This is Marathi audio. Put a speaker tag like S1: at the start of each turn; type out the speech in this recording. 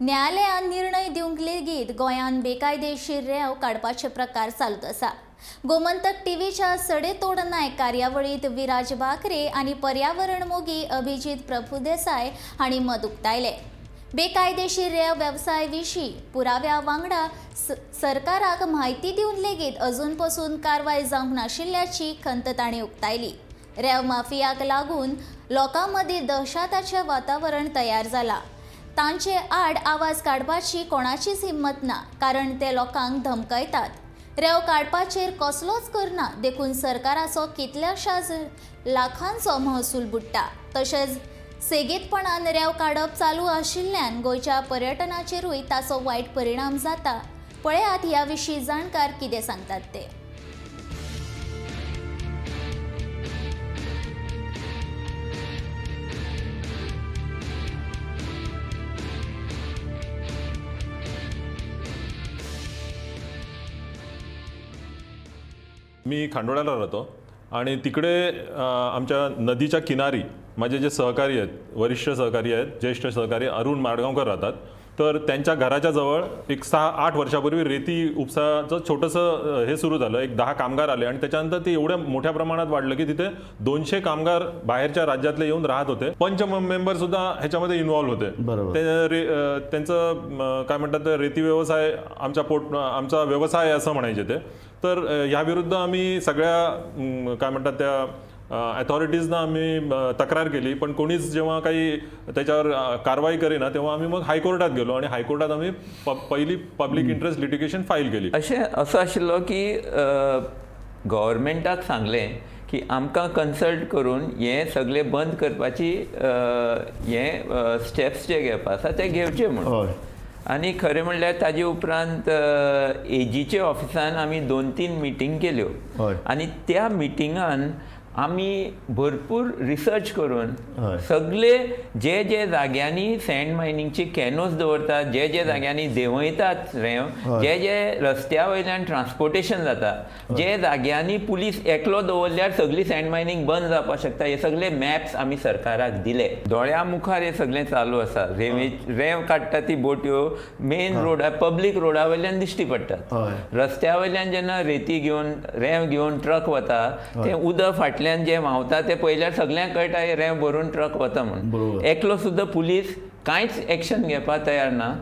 S1: न्यायालयान निर्णय दिवंक लेगीत गोंयान बेकायदेशीर रेंव काडपाचे प्रकार चालूच आसा। गोमंतक टीव्हीच्या सडेतोड नायक कार्यावळीत विराज बाकरे आनी पर्यावरण मोगी अभिजीत प्रभुदेसाय हांणी मत उक्तायले। बेकायदेशीर रेंव वेवसाय विशीं पुराव्या वांगडा सरकाराक म्हायती दिवन लेगीत अजून पासून कारवाय जावंक नाशिल्ल्याची खंत तांणी उक्तायली। रेंव माफियाक लागून लोकां मदीं दहशताचें वातावरण तयार जाला। तांचे आड आवाज काडपाची कोणाचीच हिम्मत ना, कारण ते लोकांक धमकयतात। रेंव काडपाचेर कसलोच करना देखून सरकाराचो कितल्याशाच लाखांचो महसूल बुडटा। तशेंच सेगीतपणान रेंव काडप चालू आशिल्ल्यान गोंयच्या पर्यटनाचेरूय ताचो वायट परिणाम जाता। पळयात ह्या विशीं जाणकार कितें सांगतात ते।
S2: मी खांडोळ्याला राहतो आणि तिकडे आमच्या नदीच्या किनारी माझे जे सहकारी आहेत, वरिष्ठ सहकारी आहेत, ज्येष्ठ सहकारी अरुण माडगावकर राहतात। तर त्यांच्या घराच्या जवळ एक 6-8 वर्षापूर्वी रेती उपसाचं छोटंसं हे सुरू झालं। एक 10 कामगार आले आणि त्याच्यानंतर ते एवढ्या मोठ्या प्रमाणात वाढलं की तिथे 200 कामगार बाहेरच्या राज्यातले येऊन राहत होते। पंच मेंबर सुद्धा ह्याच्यामध्ये इन्व्हॉल्व होते। त्यांचं काय म्हणतात रेती व्यवसाय आमचा व्यवसाय असं म्हणायचे ते। तर ह्याविरुद्ध आम्ही सगळ्या काय म्हणतात त्या अथॉरिटीजना आम्ही तक्रार केली, पण कोणीच जेव्हा काही त्याच्यावर कारवाई करेना तेव्हा आम्ही मग हायकोर्टात गेलो आणि हायकोर्टात आम्ही पहिली पब्लिक इंटरेस्ट लिटिगेशन फाईल केली।
S3: असं आशिल्लो की गव्हर्मेंटाक सांगलें की आमकां कन्सल्ट करून हे सगळे बंद करपाची हे स्टेप्स जे घेवपा आसा ते घेवचे म्हणून। आनी खरें म्हणल्यार ताजे उपरांत एजीचे ऑफिसान आमी 2-3 मिटींग केल्यो आनी त्या मिटिंगान आमी भरपूर रिसर्च करून सगळे जे जाग्यांनी सँड मायनिंगचे कॅनोज दवरतात, जे जाग्यांनी देंवयतात रेंव, जे रस्त्या वयल्यान ट्रान्सपोर्टेशन जाता, जे जाग्यांनी पुलीस एकलो दवरल्यार सगळी सँड मायनिंग बंद जावपाक शकता, हे सगळे मॅप्स आमी सरकाराक दिले। दोळ्या मुखार हे सगळें चालू आसा। रेंव काडटा ती बोट्यो मेन रोडार पब्लीक रोडा वयल्यान दिश्टी पडटात। रस्त्या वयल्यान जेन्ना रेती घेवन रेंव घेवन ट्रक वता ते उदक फाटल्यान जे व्हांवता ते पयल्यार सगळ्यांक कळटा रेंव भरून ट्रक वता म्हणून। एकलो सुद्दां पुलीस कांयच एक्शन घेवपाक तयार ना।